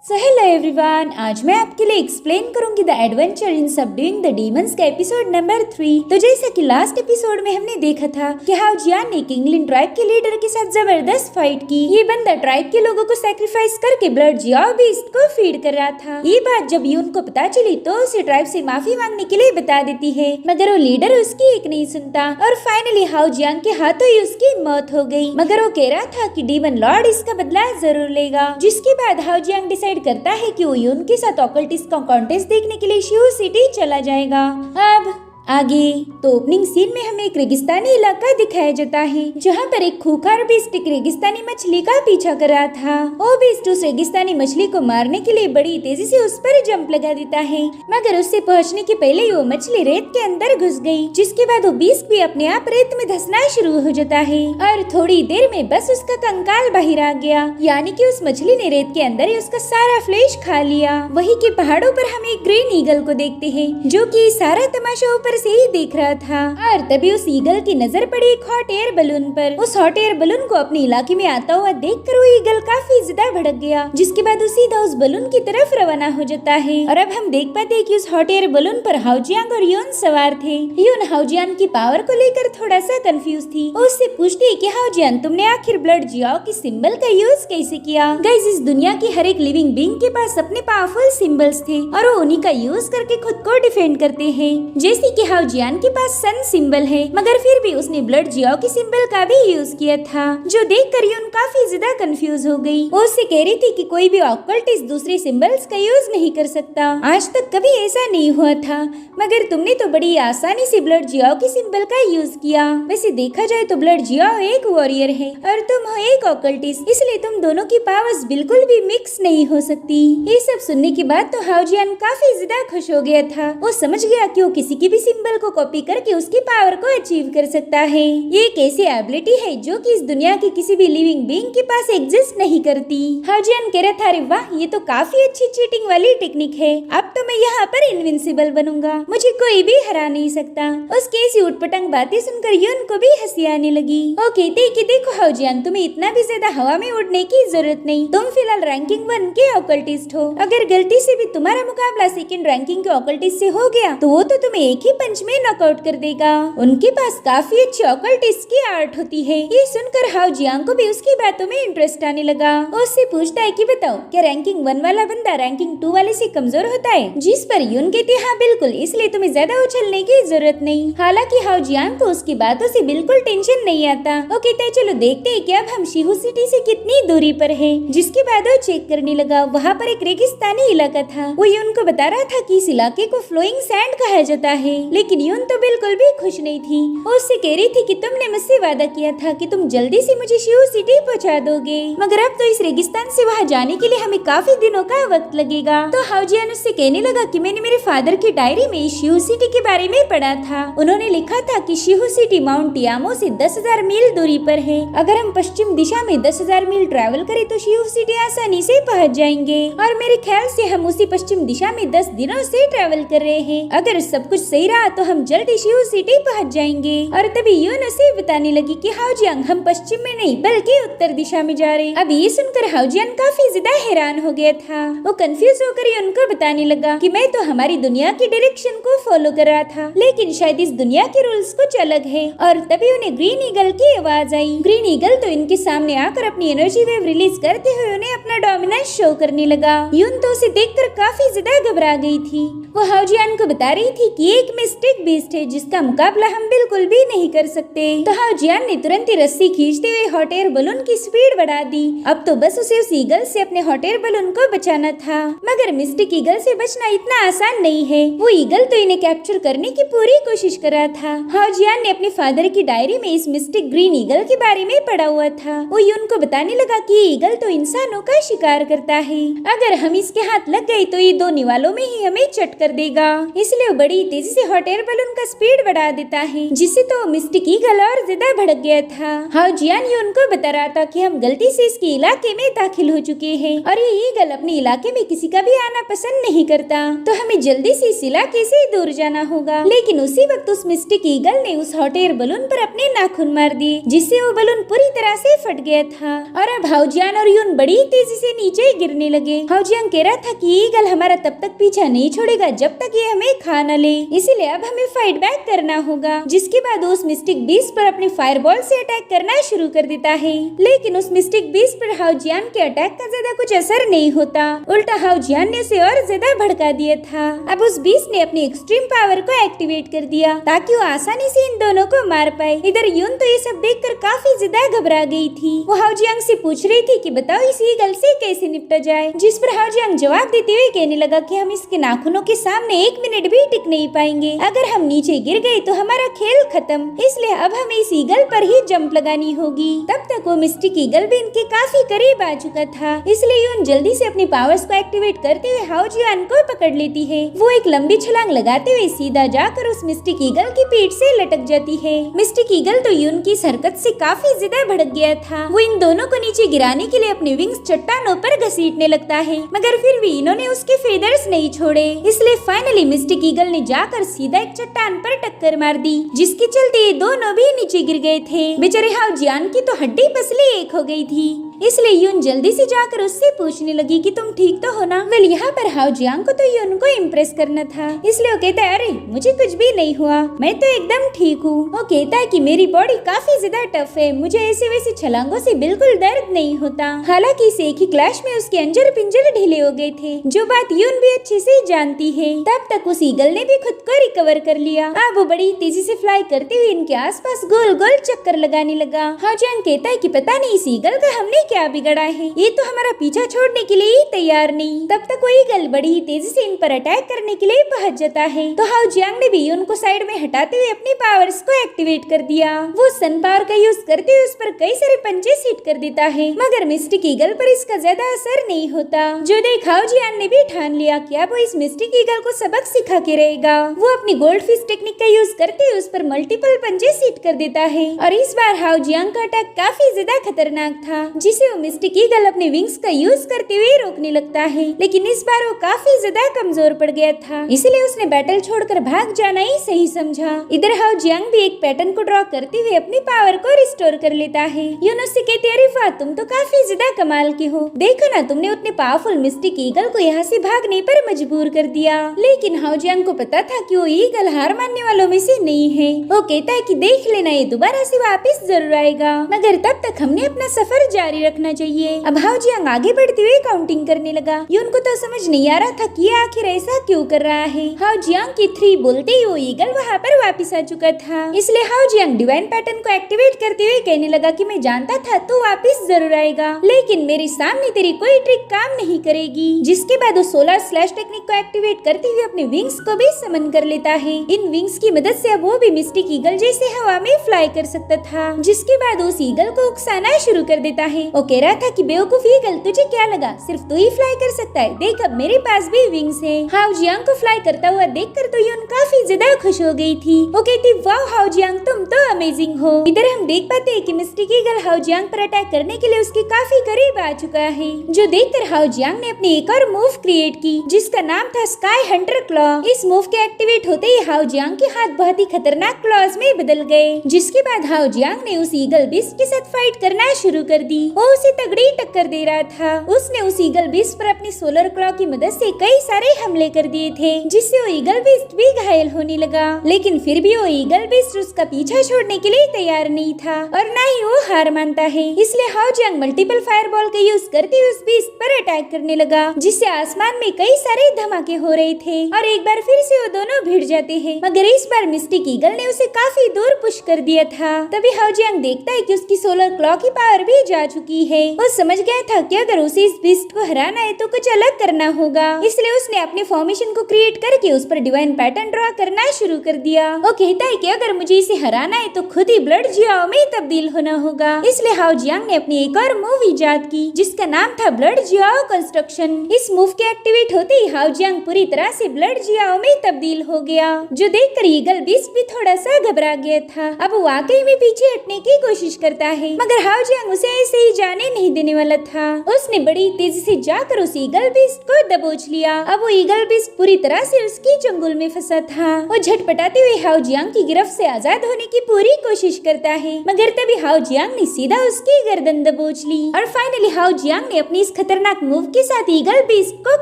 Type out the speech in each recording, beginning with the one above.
So hello everyone, आज मैं आपके लिए एक्सप्लेन करूंगी the adventure in subduing the demons का एपिसोड नंबर 3। तो जैसा कि लास्ट एपिसोड में हमने देखा था कि हाउ जियान ने किंगलिन ट्राइब के लीडर के साथ जबरदस्त फाइट की। ये बंदा ट्राइब के लोगों को सैक्रिफाइस करके ब्लड जियाओ बीस्ट को फीड कर रहा था। ये बात जब यून को पता चली तो उसे ट्राइब से माफी मांगने के लिए बता देती है, मगर वो लीडर उसकी एक नहीं सुनता और फाइनली हाउ जियान के हाथों ही उसकी मौत हो गई। मगर वो कह रहा था कि डीमन लॉर्ड इसका बदला जरूर लेगा। जिसके बाद हाउ जियान डिसाइड करता है कि वो यून के साथ ऑकल्टिस्ट का कॉन्टेस्ट देखने के लिए शिव सिटी चला जाएगा। अब आगे तो ओपनिंग सीन में हमें एक रेगिस्तानी इलाका दिखाया जाता है, जहाँ पर एक खूंखार बीस्ट एक रेगिस्तानी मछली का पीछा कर रहा था। वो बीस्ट उस रेगिस्तानी मछली को मारने के लिए बड़ी तेजी से उस पर जंप लगा देता है, मगर उससे पहुँचने के पहले ही वो मछली रेत के अंदर घुस गई। जिसके बाद वो बीस्ट भी अपने आप रेत में धंसना शुरू हो जाता है और थोड़ी देर में बस उसका कंकाल बाहर आ गया, यानी कि उस मछली ने रेत के अंदर ही उसका सारा फ्लेश खा लिया। वही के पहाड़ों पर हम एक ग्रीन ईगल को देखते हैं, जो कि सारा तमाशा ऊपर से ही देख रहा था। और तभी उस ईगल की नजर पड़ी एक हॉट एयर बलून पर। उस हॉट एयर बलून को अपने इलाके में आता हुआ देखकर वो ईगल काफी ज्यादा भड़क गया, जिसके बाद वो सीधा उस बलून की तरफ रवाना हो जाता है। और अब हम देख पाते हैं कि उस हॉट एयर बलून पर हाउजियांग और यून सवार थे। यून हाउजियान की पावर को लेकर थोड़ा सा कंफ्यूज थी। वो उससे पूछती है कि हाउजियान, तुमने आखिर ब्लड जियाओ की सिंबल का यूज कैसे किया? गाइस, इस दुनिया की हर एक लिविंग बीइंग के पास अपने पावरफुल सिंबल्स थे और वो उन्हीं का यूज करके खुद को डिफेंड करते हैं। जैसे कि हाउजियान के पास सन सिंबल है, मगर फिर भी उसने ब्लड जियाओ की सिंबल का भी यूज किया था, जो देखकर यून काफी ज्यादा कंफ्यूज हो गई। वो उससे कह रही थी कि कोई भी ऑकल्टिस्ट दूसरे सिंबल्स का यूज नहीं कर सकता, आज तक कभी ऐसा नहीं हुआ था, मगर तुमने तो बड़ी आसानी से ब्लड जियाओ की सिंबल का यूज किया। वैसे देखा जाए तो ब्लड जियाओ एक वॉरियर है और तुम हो एक ऑकल्टिस्ट, इसलिए तुम दोनों की पावर्स बिल्कुल भी मिक्स नहीं हो सकती। ये सब सुनने के बाद तो हाउजियान काफी ज्यादा खुश हो गया था। वो समझ गया कि वो किसी की भी सिंबल को कॉपी करके उसकी पावर को अचीव कर सकता है। ये एक ऐसी एबिलिटी है जो कि इस दुनिया की किसी भी लिविंग बीइंग के पास एग्जिस्ट नहीं करती। हाउजियान कह रहा था, अरे वाह, ये तो काफी अच्छी चीटिंग वाली टेक्निक है। अब तो मैं यहाँ पर इनविंसिबल बनूंगा, मुझे कोई भी हरा नहीं सकता। उसकी ऐसी उटपटांग बातें सुनकर यून को भी हंसी आने लगी। वो कहते हैं कि देखो हाउजियान, तुम्हें इतना भी ज्यादा हवा में उड़ने की जरूरत नहीं। तुम फिलहाल रैंकिंग 1 के ऑकल्टिस्ट हो। अगर गलती से भी तुम्हारा मुकाबला सेकंड रैंकिंग के ऑकल्टिस्ट से हो गया तो वो तो तुम्हें एक ही पंच में नॉकआउट कर देगा। उनके पास काफी अच्छी ऑकल्टिस्ट की आर्ट होती है। ये सुनकर हाउजियांग को भी उसकी बातों में इंटरेस्ट आने लगा। वो उससे पूछता है कि बताओ, क्या रैंकिंग 1 वाला बंदा रैंकिंग 2 वाले से कमजोर होता है? जिस पर यून कहते हाँ बिल्कुल, इसलिए तुम्हें ज्यादा उछलने की जरूरत नहीं। हालांकि हाउजियांग को उसकी बातों से बिल्कुल टेंशन नहीं आता। वो कहता है चलो देखते हैं कि अब हम शिहू सिटी से कितनी दूरी पर है। जिसके बाद वो चेक करने लगा। वहाँ पर एक रेगिस्तानी इलाका था। वो यून को बता रहा था कि इस इलाके को फ्लोइंग सैंड कहा जाता है, लेकिन यून तो बिल्कुल भी खुश नहीं थी। वो उससे कह रही थी कि तुमने मुझसे वादा किया था कि तुम जल्दी से मुझे शिव सिटी पहुंचा दोगे, मगर अब तो इस रेगिस्तान से वहां जाने के लिए हमें काफी दिनों का वक्त लगेगा। तो हाउजियान उससे कहने लगा कि मैंने मेरे फादर की डायरी में शिव सिटी के बारे में पढ़ा था। उन्होंने लिखा था कि शिव सिटी माउंट यामो से 10,000 मील दूरी पर है। अगर हम पश्चिम दिशा में 10,000 मील ट्रैवल करें तो शिव सिटी आसानी से पहुँच जाएंगे। और मेरे ख्याल से हम उसी पश्चिम दिशा में 10 दिनों से ट्रैवल कर रहे हैं। अगर सब कुछ सही रहा तो हम जल्दी शिव सिटी पहुंच जाएंगे। और तभी यून उसे बताने लगी कि हाउजियांग, हम पश्चिम में नहीं बल्कि उत्तर दिशा में जा रहे। अब ये सुनकर हाउजियान काफी ज्यादा हैरान हो गया था। वो कंफ्यूज होकर यून को बताने लगा कि मैं तो हमारी दुनिया की डायरेक्शन को फॉलो कर रहा था, लेकिन शायद इस दुनिया के रूल्स कुछ अलग है। और तभी उन्हें ग्रीन ईगल की आवाज आई। ग्रीन ईगल तो इनके सामने आकर अपनी एनर्जी वेव रिलीज करते हुए उन्हें अपना डोमिनेंस शो करने लगा। यून तो उसे देखकर काफी ज्यादा घबरा गई थी। वो हाउजियान को बता रही थी कि एक मिस्टिक बीस्ट है जिसका मुकाबला हम बिल्कुल भी नहीं कर सकते। तो हाउजियान ने तुरंत ही रस्सी खींचते हुए हॉट एयर बलून की स्पीड बढ़ा दी। अब तो बस उसे उस ईगल से अपने हॉट एयर बलून को बचाना था, मगर मिस्टिक ईगल से बचना इतना आसान नहीं है। वो ईगल तो इन्हें कैप्चर करने की पूरी कोशिश कर रहा था। हाउजियान ने अपने फादर की डायरी में इस मिस्टिक ग्रीन ईगल के बारे में पढ़ा हुआ था। वो यून को बताने लगा कि ये ईगल तो इंसानों का शिकार करता है। अगर हम इसके हाथ लग गए तो ये 2 निवालों में ही हमें चट कर देगा। इसलिए वो बड़ी तेजी से हॉट हॉट एयर बलून का स्पीड बढ़ा देता है, जिससे तो मिस्टिक ईगल और ज्यादा भड़क गया था। हाउ जियान ये उनको बता रहा था कि हम गलती से इसके इलाके में दाखिल हो चुके हैं और ये ईगल अपने इलाके में किसी का भी आना पसंद नहीं करता, तो हमें जल्दी से इस इलाके से दूर जाना होगा। लेकिन उसी वक्त उस मिस्टिक ईगल ने उस हॉट एयर बलून पर अपने नाखून मार दिए, जिससे वो बलून पूरी तरह से फट गया था और अब हाउ जियान और यून बड़ी तेजी से नीचे गिरने लगे। हाउ जियान कह रहा था कि ईगल हमारा तब तक पीछा नहीं छोड़ेगा जब तक ये हमें खा न ले, इसीलिए अब हमें फाइट बैक करना होगा। जिसके बाद उस मिस्टिक बीस्ट पर अपने फायरबॉल से अटैक करना शुरू कर देता है, लेकिन उस मिस्टिक बीस्ट पर हाउ जियान के अटैक का ज्यादा कुछ असर नहीं होता, उल्टा हाउ जियान ने उसे और ज्यादा भड़का दिया था। अब उस बीस्ट ने अपनी एक्सट्रीम पावर को एक्टिवेट कर दिया ताकि वो आसानी से इन दोनों को मार पाए। इधर यून तो ये सब देखकर काफी ज्यादा घबरा गई थी। वो हाउ जियांग से पूछ रही थी कि बताओ इस ईगल से कैसे निपटा जाए, जिस पर हाउ जियांग जवाब देते हुए कहने लगा कि हम इसके नाखूनों के सामने 1 मिनट भी टिक नहीं पाएंगे। अगर हम नीचे गिर गए तो हमारा खेल खत्म, इसलिए अब हमें इस ईगल पर ही जंप लगानी होगी। तब तक वो मिस्टिक ईगल भी इनके काफी करीब आ चुका था, इसलिए यून जल्दी से अपनी पावर्स को एक्टिवेट करते हुए हाउ जियान को पकड़ लेती है। वो एक लंबी छलांग लगाते हुए सीधा जाकर उस मिस्टिक ईगल की पीठ से लटक जाती है। मिस्टिक ईगल तो यून की इस हरकत से काफी ज्यादा भड़क गया था। वो इन दोनों को नीचे गिराने के लिए अपने विंग्स चट्टानों पर घसीटने लगता है, मगर फिर भी इन्होंने उसके फेदर्स नहीं छोड़े, इसलिए फाइनली मिस्टिक ईगल ने जाकर सीधा एक चट्टान पर टक्कर मार दी, जिसके चलते ये दोनों भी नीचे गिर गए थे। बेचारे हाउ जियान की तो हड्डी पसली एक हो गई थी, इसलिए यून जल्दी से जाकर उससे पूछने लगी कि तुम ठीक तो हो ना। वेल यहाँ पर हाउ जियांग को तो यून को इम्प्रेस करना था, इसलिए वो कहता है अरे मुझे कुछ भी नहीं हुआ, मैं तो एकदम ठीक हूँ। वो कहता है कि मेरी बॉडी काफी ज्यादा टफ है, मुझे ऐसे वैसे छलांगों से बिल्कुल दर्द नहीं होता। हालांकि इस एक ही क्लैश में उसके अंजर पिंजर ढीले हो गए थे, जो बात यून भी अच्छे से जानती है। तब तक उस ईगल ने भी खुद को रिकवर कर लिया। अब वो बड़ी तेजी से फ्लाई करते हुए इनके आसपास गोल गोल चक्कर लगाने लगा। हाउ जियांग कहता है कि पता नहीं इस ईगल का हमने क्या बिगड़ा है, ये तो हमारा पीछा छोड़ने के लिए ही तैयार नहीं। तब तक वो ईगल बड़ी ही तेजी से इन पर अटैक करने के लिए पहुंच जाता है, तो हाउ जियांग ने भी यून को साइड में हटाते हुए अपनी पावर्स को एक्टिवेट कर दिया। वो सन पावर का यूज करते हुए उस पर कई सारे पंचेस हिट कर देता है, मगर मिस्टिक ईगल पर इसका ज्यादा असर नहीं होता। जो देख हाउ जियांग ने भी ठान लिया कि अब वो इस मिस्टिक ईगल को सबक सिखा के रहेगा। वो अपनी गोल्ड फिश टेक्निक का यूज करते हुए उस पर मल्टीपल पंचेस हिट कर देता है, और इस बार हाउ जियांग का अटैक काफी ज्यादा खतरनाक था, जिसे वो मिस्टिक ईगल अपने विंग्स का यूज करते हुए रोकने लगता है। लेकिन इस बार वो काफी ज्यादा कमजोर पड़ गया था, इसलिए उसने बैटल छोड़कर भाग जाना ही सही समझा। इधर हाउ जियांग भी एक पैटर्न को ड्रॉ करते हुए अपनी पावर को रिस्टोर कर लेता है। यून उससे कहते अरे वाह तुम तो काफी ज्यादा कमाल के हो, देखो ना तुमने उतने पावरफुल मिस्टिक ईगल को यहाँ से भागने पर मजबूर कर दिया। लेकिन हाउ जियांग को पता था कि वो ईगल हार मानने वालों में से नहीं है। वो कहता है कि देख लेना ये दोबारा से वापस जरूर आएगा, मगर तब तक हमने अपना सफर जारी रखना चाहिए। अब हाउ जियांग आगे बढ़ते हुए काउंटिंग करने लगा। यून को तो समझ नहीं आ रहा था कि ये आखिर ऐसा क्यों कर रहा है। हाउ जियांग की 3 बोलते ही वो ईगल वहाँ पर वापस आ चुका था, इसलिए हाउ जियांग डिवाइन पैटर्न को एक्टिवेट करते हुए कहने लगा कि मैं जानता था तू वापस जरूर आएगा, लेकिन मेरे सामने तेरी कोई ट्रिक काम नहीं करेगी। जिसके बाद वो सोलर स्लैश टेक्निक को एक्टिवेट करते हुए अपने विंग्स को भी समन कर लेता है। इन विंग्स की मदद से अब वो भी मिस्टिक ईगल जैसे हवा में फ्लाई कर सकता था। जिसके बाद उस ईगल को उकसाना शुरू कर देता है। वो कह रहा था कि बेवकूफ ईगल तुझे क्या लगा, सिर्फ तू ही फ्लाई कर सकता है, देख अब मेरे पास भी विंग्स है। हाउ जियांग को फ्लाई करता हुआ देखकर तो यून काफी ज्यादा खुश हो गई थी। वो कहती वाह हाउ जियांग तुम तो अमेजिंग हो। इधर हम देख पाते हैं कि मिस्टिक ईगल हाउ जियांग पर अटैक करने के लिए उसके काफी करीब आ चुका है, जो देखकर हाउ जियांग ने अपनी एक और मूव क्रिएट की, जिसका नाम था स्काई हंटर क्लॉ। इस मूव के एक्टिवेट होते ही हाउ जियांग के हाथ बहुत ही खतरनाक क्लॉज में बदल गए। जिसके बाद हाउ जियांग ने उस ईगल बीस्ट के साथ फाइट करना शुरू कर दी। वो उसे तगड़ी टक्कर दे रहा था। उसने उस ईगल बीस्ट पर अपनी सोलर क्लॉ की मदद से कई सारे हमले कर दिए थे, जिससे वो ईगल बीस्ट भी घायल होने लगा। लेकिन फिर भी वो ईगल बीस्ट उसका पीछा छोड़ने के लिए तैयार नहीं था, और न ही वो हार मानता है। इसलिए हाउ जियांग मल्टीपल फायरबॉल का यूज करते हुए उस बीस्ट पर अटैक करने लगा, जिससे आसमान में कई सारे धमाके हो रहे थे, और एक बार फिर से वो दोनों भिड़ जाते हैं। मगर इस बार मिस्टिक ईगल ने उसे काफी दूर पुश कर दिया था। तभी हाउ जियांग देखता है कि उसकी सोलर क्लॉ की पावर भी जा चुकी चुकी है। वो समझ गया था कि अगर उसे इस बीस्ट को हराना है तो कुछ अलग करना होगा, इसलिए उसने अपने फॉर्मेशन को क्रिएट करके उस पर डिवाइन पैटर्न ड्रॉ करना शुरू कर दिया। वो कहता है कि अगर मुझे इसे हराना है तो खुद ही ब्लड जियाओ में तब्दील होना होगा। इसलिए हाओ जियांग ने अपनी एक और मूव इजाद की जिसका नाम था ब्लड जियाओ कंस्ट्रक्शन। इस मूव के एक्टिवेट होते ही हाओ जियांग पूरी तरह से ब्लड जियाओ में तब्दील हो गया, जो देखकर ईगल बीस्ट भी थोड़ा सा घबरा गया था। अब वो वाकई में पीछे हटने की कोशिश करता है, मगर हाओ जियांग उसे ऐसे ही जाने नहीं देने वाला था। उसने बड़ी तेजी से जाकर उस ईगल बीस्ट को दबोच लिया। अब वो ईगल बीस्ट पूरी तरह से उसकी चंगुल में फंसा था। वो झटपटाते हुए हाओ जियांग की गिरफ्त से आजाद होने की पूरी कोशिश करता है, मगर तभी हाओ जियांग ने सीधा उसकी गर्दन दबोच ली और फाइनली हाओ जियांग ने अपनी इस खतरनाक मूव के साथ ईगल बीस्ट को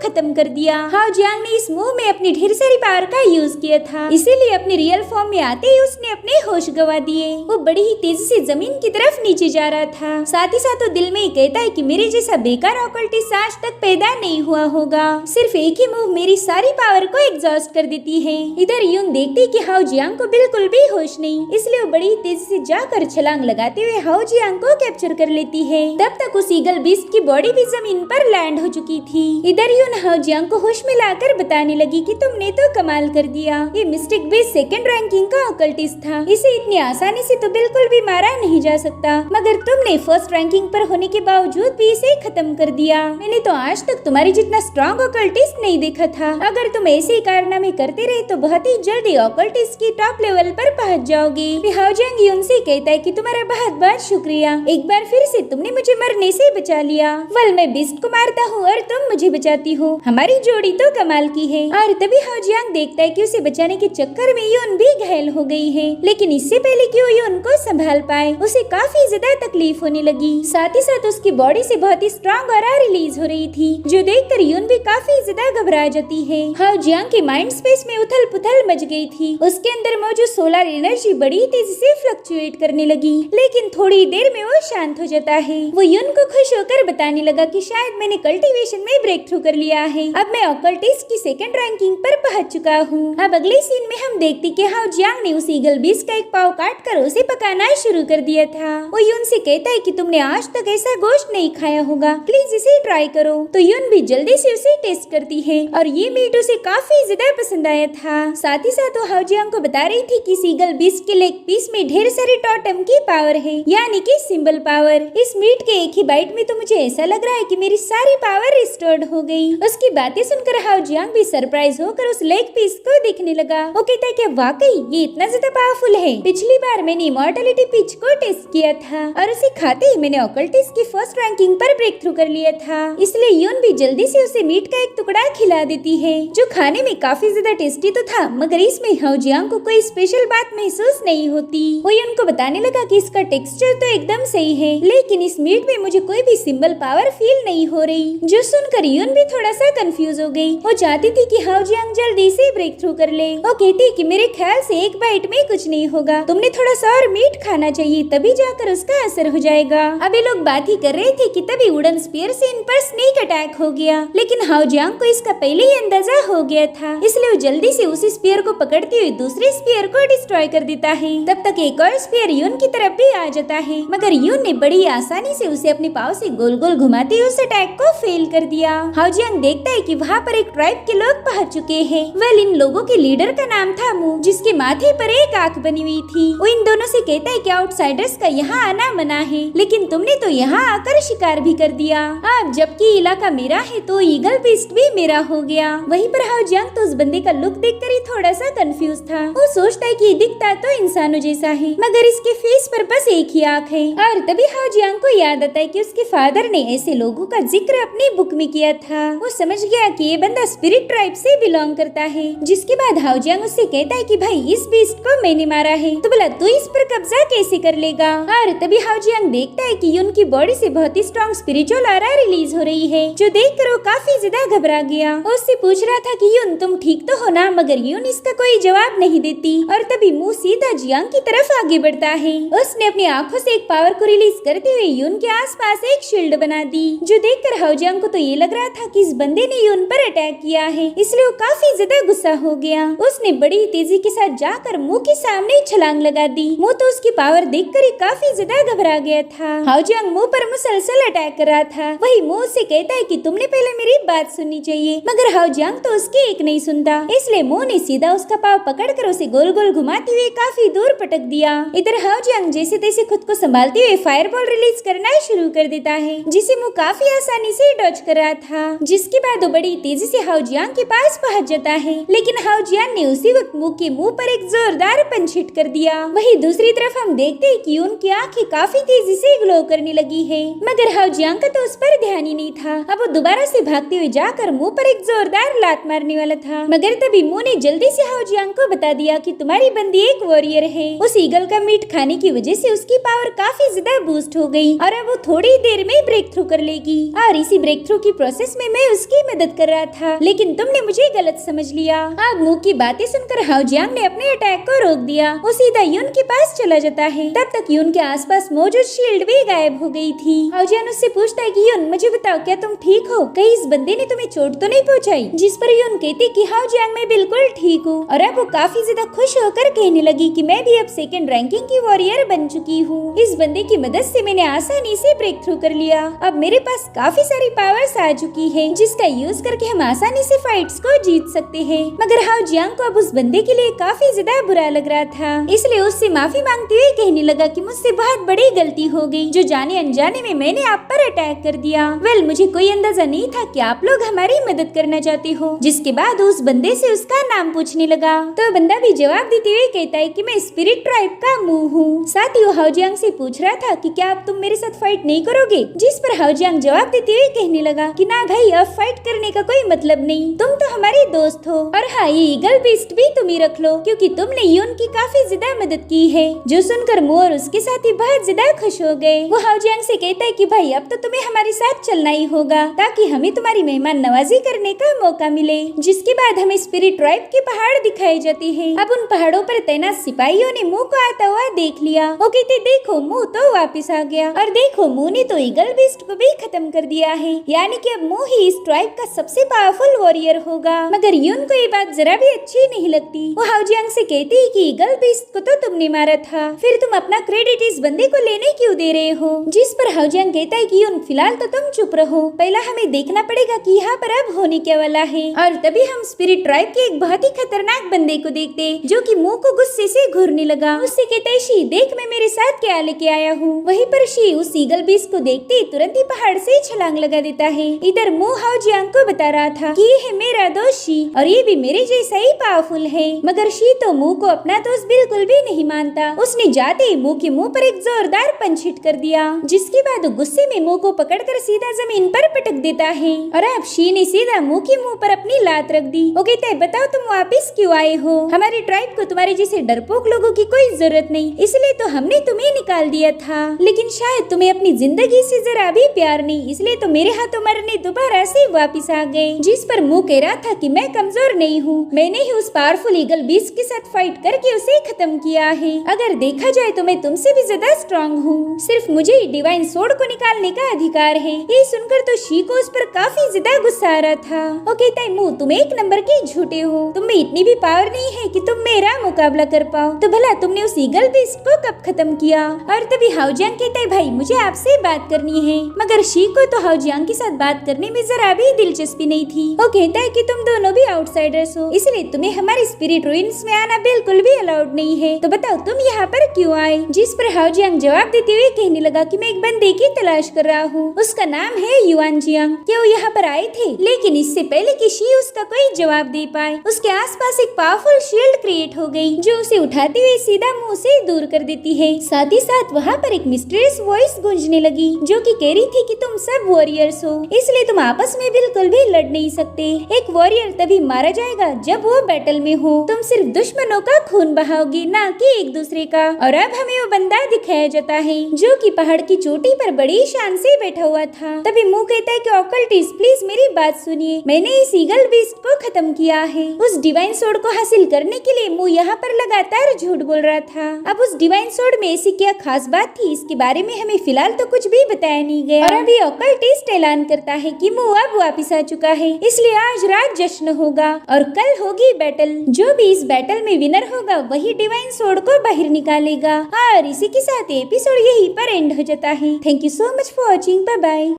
खत्म कर दिया। हाओ जियांग ने इस मूव में अपनी ढेर सारी पावर का यूज किया था, इसीलिए अपनी रियल फॉर्म में आते ही उसने अपने होश गवा दिए। वो बड़ी ही तेजी से जमीन की तरफ नीचे जा रहा था। साथ ही साथ वो दिल में कहता है कि मेरे जैसा बेकार ऑकल्टिस्ट आज तक पैदा नहीं हुआ होगा। सिर्फ एक ही मूव मेरी सारी पावर को एग्जॉस्ट कर देती है। इधर यून देखती कि हाओ जियांग को बिल्कुल भी होश नहीं, इसलिए वो बड़ी तेजी से जाकर छलांग लगाते हुए हाओ जियांग को कैप्चर कर लेती है। तब तक उस ईगल बीस्ट की बॉडी भी जमीन पर लैंड हो चुकी थी। इधर यून हाओ जियांग को होश में लाकर बताने लगी कि तुमने तो कमाल कर दिया। ये मिस्टिक बीस्ट सेकंड रैंकिंग का ऑकल्टिस्ट था, इसे इतनी आसानी से तो बिल्कुल भी मारा नहीं जा सकता, मगर तुमने फर्स्ट रैंकिंग पर होने के बावजूद भी इसे खत्म कर दिया। मैंने तो आज तक तुम्हारी जितना स्ट्रॉन्ग ऑकल्टिस्ट नहीं देखा था। अगर तुम ऐसे ही कारनामे करते रहे तो बहुत ही जल्दी ऑकल्टिस्ट की टॉप लेवल पर पहुंच जाओगे। हाओ जियांग यून से कहता है कि तुम्हारा बहुत बहुत शुक्रिया, एक बार फिर से तुमने मुझे मरने से बचा लिया। वल मैं बीस्ट को मारता हूँ और तुम मुझे बचाती हो, हमारी जोड़ी तो कमाल की है। और तभी हाओ जियांग देखता है कि उसे बचाने के चक्कर में यून भी घायल हो गई है, लेकिन इससे पहले कि वो यून को संभाल पाए उसे काफी ज्यादा तकलीफ होने लगी। साथ ही साथ उसकी बॉडी से बहुत ही स्ट्रॉन्ग ऑरा रिलीज हो रही थी, जो देखकर यून भी काफी ज्यादा घबरा जाती है। हाओ जियांग के माइंड स्पेस में उथल पुथल मच गई थी। उसके अंदर मौजूद सोलर एनर्जी बड़ी तेजी से फ्लक्चुएट करने लगी, लेकिन थोड़ी देर में वो शांत हो जाता है। वो यून को खुश होकर बताने लगा कि शायद मैंने कल्टीवेशन में ब्रेक थ्रू कर लिया है, अब मैं ऑकल्टिस्ट की सेकंड रैंकिंग पर पहुंच चुका हूँ। अब अगले सीन में हम देखते कि हाओ जियांग ने उस ईगल बीस्ट का एक पाव काट कर उसे पकाना शुरू कर दिया था। वो यून से कहता है कि तुमने आज तक ऐसा गोश्त नहीं खाया होगा, प्लीज इसे ट्राई करो। तो यून भी जल्दी से उसे टेस्ट करती है और ये मीट उसे काफी ज्यादा पसंद आया था। साथ ही साथ वो हाओ जियांग को बता रही थी कि ईगल बीस्ट के लेग पीस में ढेर सारी टोटम की पावर है, यानी कि सिंबल पावर। इस मीट के एक ही बाइट में तो मुझे ऐसा लग रहा है कि मेरी सारी पावर रिस्टोर्ड हो गई। उसकी बातें सुनकर हाओ जियांग भी सरप्राइज होकर उस लेग पीस को देखने लगा। वो कहता है कि वाकई ये इतना ज्यादा पावरफुल है। पिछली बार मैंने इमॉर्टलिटी पिच को टेस्ट किया था और उसे खाते ही मैंने ऑकल्टिस्ट की फर्स्ट रैंकिंग पर ब्रेक थ्रू कर लिया था, इसलिए यून भी जल्दी से उसे मीट का एक टुकड़ा खिला देती है, जो खाने में काफी ज्यादा टेस्टी तो था, मगर इसमें हाओ जियांग को कोई स्पेशल बात महसूस नहीं होती। वो यून को बताने लगा कि इसका टेक्सचर तो एकदम सही है, लेकिन इस मीट में मुझे कोई भी सिंबल पावर फील नहीं हो रही, जो सुनकर यून भी थोड़ा सा कंफ्यूज हो गई। वो चाहती थी कि हाओ जियांग जल्दी से ब्रेक थ्रू कर ले। वो कहती कि मेरे ख्याल से एक बाइट में कुछ नहीं होगा, तुमने थोड़ा सा और मीट खाना चाहिए, तभी जाकर उसका असर हो जाएगा। अभी लोग बात ही कर रहे थे कि तभी वुडन स्पीयर से इन पर स्नेक अटैक हो गया, लेकिन हाओ जियांग को इसका पहले ही अंदाजा हो गया था, इसलिए वो जल्दी से उस स्पीयर को पकड़ते हुए दूसरे स्पीयर को डिस्ट्रॉय कर देता है। तब तक एक और स्पीयर यून की तरफ भी आ जाता है, मगर यून ने बड़ी आसानी से उसे अपने पाँव से गोल गोल घुमाते हुए उस अटैक को फेल कर दिया। हाओ जियांग देखता है कि वहाँ पर एक ट्राइब के लोग पहुँच चुके हैं। वेल, इन लोगों के लीडर का नाम था मू, जिसके माथे पर एक आंख बनी हुई थी। वो इन दोनों से कहता है कि आउटसाइडर्स का यहाँ आना मना है, लेकिन तुमने तो यहाँ आकर शिकार भी कर दिया। अब जबकि इलाका मेरा है तो ईगल बीस्ट भी मेरा हो गया। वहीं पर हाओ जियांग तो उस बंदे का लुक देखकर ही थोड़ा सा कंफ्यूज था। वो सोचता है कि दिखता तो इंसानों जैसा है, मगर इसके फेस पर बस एक ही आंख है। और तभी हाओ जियांग को याद आता है कि उसके फादर ने ऐसे लोगों का जिक्र अपनी बुक में किया था। वो समझ गया कि ये बंदा स्पिरिट ट्राइब से बिलोंग करता है। जिसके बाद हाओ जियांग उससे कहता है कि भाई इस बीस्ट को मैंने मारा है, तो बोला तू इस पर कब्जा कैसे कर लेगा। और तभी हाओ जियांग देखता है कि यून की बॉडी से बहुत ही स्ट्रॉन्ग स्पिरिचुअल ऑरा रिलीज हो रही है, जो देखकर वो काफी ज्यादा घबरा गया। वो उससे पूछ रहा था कि यून तुम ठीक तो हो ना, मगर यून इसका कोई जवाब नहीं देती। और तभी मुंह सीधा जियांग की तरफ आगे बढ़ता है। उसने अपनी आंखों से एक पावर को रिलीज करते हुए यून के आसपास एक शील्ड बना दी, जो देखकर हाओ जियांग को तो ये लग रहा था कि इस बंदे ने यून पर अटैक किया है, इसलिए वो काफी ज्यादा गुस्सा हो गया। उसने बड़ी तेजी के साथ जाकर मुंह के सामने छलांग लगा दी। मुंह तो उसकी पावर देखकर ही काफी ज्यादा घबरा गया था। हाओ जियांग जियांग मुंह पर मुसलसल अटैक कर रहा था। वही मुंह से कहता है कि तुमने पहले मेरी बात सुननी चाहिए, मगर हाओ जियांग तो उसकी एक नहीं सुनता। इसलिए मुंह ने सीधा उसका पाव पकड़कर उसे गोल गोल घुमाते हुए काफी दूर पटक दिया। इधर हाओ जियांग जैसे तैसे खुद को संभालते हुए फायरबॉल रिलीज करना शुरू कर देता है, जिसे मुंह काफी आसानी से डॉज कर रहा था। जिसके बाद वो बड़ी तेजी से हाओ जियांग के पास पहुंच जाता है, लेकिन हाओ जियांग ने उसी वक्त मुंह के मुंह पर एक जोरदार पंच हिट कर दिया। वही दूसरी तरफ हम देखते हैं कि उनकी आंखें काफी तेजी से ग्लो करने लगी है, मगर हाओ जियांग का तो उस पर ध्यान ही नहीं था। अब वो दोबारा से भागते हुए जाकर मुंह पर एक जोरदार लात मारने वाला था, मगर तभी मुंह ने जल्दी से हाओ जियांग को बता दिया कि तुम्हारी बंदी एक वॉरियर है। उस ईगल का मीट खाने की वजह से उसकी पावर काफी ज्यादा बूस्ट हो गई और अब वो थोड़ी देर में ब्रेक थ्रू कर लेगी। और इसी ब्रेक थ्रू की प्रोसेस में मैं उसकी मदद कर रहा था, लेकिन तुमने मुझे गलत समझ लिया। अब मुंह की बातें सुनकर हाओ जियांग ने अपने अटैक को रोक दिया। वो सीधा यून के पास चला जाता है। तब तक यून के आसपास मौजूद शील्ड भी गायब हो गई थी। हाओ जियांग उससे पूछता है कि यून मुझे बताओ, क्या तुम ठीक हो? कहीं इस बंदे ने तुम्हें चोट तो नहीं पहुंचाई? जिस पर यून कहती कि हाओ जियांग मैं बिल्कुल ठीक हूँ। और अब वो काफी ज्यादा खुश होकर कहने लगी कि मैं भी अब सेकंड रैंकिंग की वॉरियर बन चुकी हूँ। इस बंदे की मदद से मैंने आसानी से ब्रेक थ्रू कर लिया। अब मेरे पास काफी सारी पावर्स आ चुकी है, जिसका यूज करके हम आसानी से फाइट्स को जीत सकते हैं। मगर हाओ जियांग को अब उस बंदे के लिए काफी ज्यादा बुरा लग रहा था, इसलिए उससे माफी मांगते हुए कहने लगा कि मुझसे बहुत बड़ी गलती हो गई, जो जाने अनजाने में मैंने आप पर अटैक कर दिया। वेल, मुझे कोई अंदाजा नहीं था कि आप लोग हमारी मदद करना चाहते हो। जिसके बाद उस बंदे से उसका नाम पूछने लगा, तो बंदा भी जवाब देते हुए कहता है कि मैं स्पिरिट ट्राइब का मुंह हूँ। साथ ही वो हाओ जियांग से पूछ रहा था कि क्या अब तुम मेरे साथ फाइट नहीं करोगे? जिस पर हाओ जियांग जवाब देते हुए कहने लगा कि ना भाई, अब फाइट करने का कोई मतलब नहीं, तुम तो हमारे दोस्त हो। और हाँ, ये ईगल बीस्ट भी तुम ही रख लो, क्योंकि तुमने यून की काफी ज्यादा मदद की है। जो सुनकर मुंह और उसके साथी बहुत ज्यादा खुश हो गए। वो हाओ जियांग से कहता है कि भाई अब तो तुम्हें हमारे साथ चलना ही होगा, ताकि हमें तुम्हारी मेहमान नवाजी करने का मौका मिले। जिसके बाद हमें स्पिरिट ट्राइब के पहाड़ दिखाए जाते हैं। अब उन पहाड़ों पर तैनात सिपाहियों ने मुंह को आता हुआ देख लिया। वो कहते देखो, मुंह तो वापिस आ गया, और देखो मुंह ने तो ईगल बीस्ट को भी खत्म कर दिया है, यानी कि अब मुंह ही इस ट्राइब का सबसे पावरफुल वॉरियर होगा। मगर यून को ये बात जरा भी अच्छी नहीं लगती। वो हाओ जियांग से कहती है कि ईगल बीस्ट को तो तुमने मारा था, फिर तुम अपना क्रेडिट इस बंदे को लेने क्यों दे रहे हो? जिस पर हाओ जियांग कहता है कि यून फिलहाल तो तुम चुप रहो, पहला हमें देखना पड़ेगा कि यहाँ पर अब होने क्या वाला है। और तभी हम स्पिरिट ट्राइब के एक बहुत ही खतरनाक बंदे को देखते, जो कि मुंह को गुस्से से घूरने लगा। उससे कहता है, शी देख मैं मेरे साथ क्या लेके आया हूँ। वहीं पर शी उस ईगल बीस्ट को देखते तुरंत ही पहाड़ से छलांग लगा देता है। इधर मुंह हाओ जियांग को बता रहा था कि ये है मेरा दोस्त शी, और ये भी मेरे जैसा ही पावरफुल है। मगर शी तो मुंह को अपना दोस्त बिल्कुल भी नहीं मानता। उसने जाते ही मुंह के मुंह पर एक जोरदार पंच हिट कर दिया, जिसके बाद वो गुस्से में मुंह को पकड़कर सीधा जमीन पर पटक देता है। और अब शी ने सीधा मुंह के मुंह पर अपनी लात रख दी। वो कहता है, बताओ तुम वापिस क्यों आए हो? हमारी ट्राइब को तुम्हारे जैसे डरपोक लोगों की कोई जरूरत नहीं, इसलिए तो हमने तुम्हें निकाल दिया था। लेकिन शायद तुम्हें अपनी जिंदगी से जरा भी प्यार नहीं, इसलिए तो मेरे हाथों मरने दोबारा से वापिस आ गए। जिस पर मुंह कह रहा था कि मैं कमजोर नहीं हूँ, मैंने ही उस पावरफुल ईगल बीस्ट के साथ फाइट करके उसे खत्म किया है। अगर देखा जाए तो मैं तुमसे भी ज्यादा स्ट्रॉन्ग हूँ, सिर्फ मुझे ही डिवाइन सोर्ड को निकालने का अधिकार है। ये सुनकर तो शी को उस पर काफी ज्यादा गुस्सा आ रहा था। वो कहता है, मुंह तुम एक नंबर के झूठे हो, तुम में इतनी भी पावर नहीं है कि तुम मेरा मुकाबला कर पाओ। तो भला तुमने उस ईगल बीस्ट को कब खत्म किया? और तभी हाओ जियांग कहता है, भाई मुझे आपसे बात करनी है। मगर शी को तो हाओ जियांग के साथ बात करने में जरा भी दिलचस्पी नहीं थी। वो कहता है कि तुम दोनों भी आउटसाइडर्स हो, इसलिए तुम्हें हमारे स्पिरिट रूइंस में आना बिल्कुल भी अलाउड नहीं है। तो बताओ तुम यहाँ पर क्यों आए? जिस पर हाओ जियांग जवाब देते हुए कहने लगा कि मैं एक बंदे की तलाश कर रहा हूँ, उसका नाम है युआन जियांग। क्या वो यहाँ पर आए थे? लेकिन इससे पहले कि शी उसका कोई जवाब दे पाए, उसके आसपास एक पावरफुल शील्ड क्रिएट हो गई, जो उसे उठाते हुए सीधा मुंह से दूर कर देती है। साथ ही साथ वहाँ पर एक मिस्टीरियस वॉइस गूंजने लगी, जो कि कह रही थी कि तुम सब वॉरियर्स हो, इसलिए तुम आपस में बिल्कुल भी लड़ नहीं सकते। एक वॉरियर तभी मारा जाएगा जब वो बैटल में हो। तुम सिर्फ दुश्मनों का खून बहाओगी, ना कि एक दूसरे का। और अब हमें वो बंदा दिखाया जाता है, जो कि पहाड़ की चोटी पर बड़ी शान से बैठा हुआ था। तभी मुंह कहता है कि ऑकल्टिस्ट प्लीज मेरी बात सुनिए, मैंने इस ईगल बीस्ट को खत्म किया है। उस डिवाइन सोर्ड को हासिल करने के लिए मुंह यहाँ पर लगातार झूठ बोल रहा था। अब उस डिवाइन सोर्ड में ऐसी क्या खास बात थी, इसके बारे में हमें फिलहाल तो कुछ भी बताया नहीं गया। और अभी ऑकल्टिस्ट ऐलान करता है कि मुंह अब वापिस आ चुका है, इसलिए आज रात जश्न होगा और कल होगी बैटल। जो भी इस बैटल में विनर होगा वही डिवाइन सोर्ड को बाहर निकालेगा। और इसी के साथ एपिसोड यहीं पर एंड हो जाता है। Thank you so much for watching, bye bye.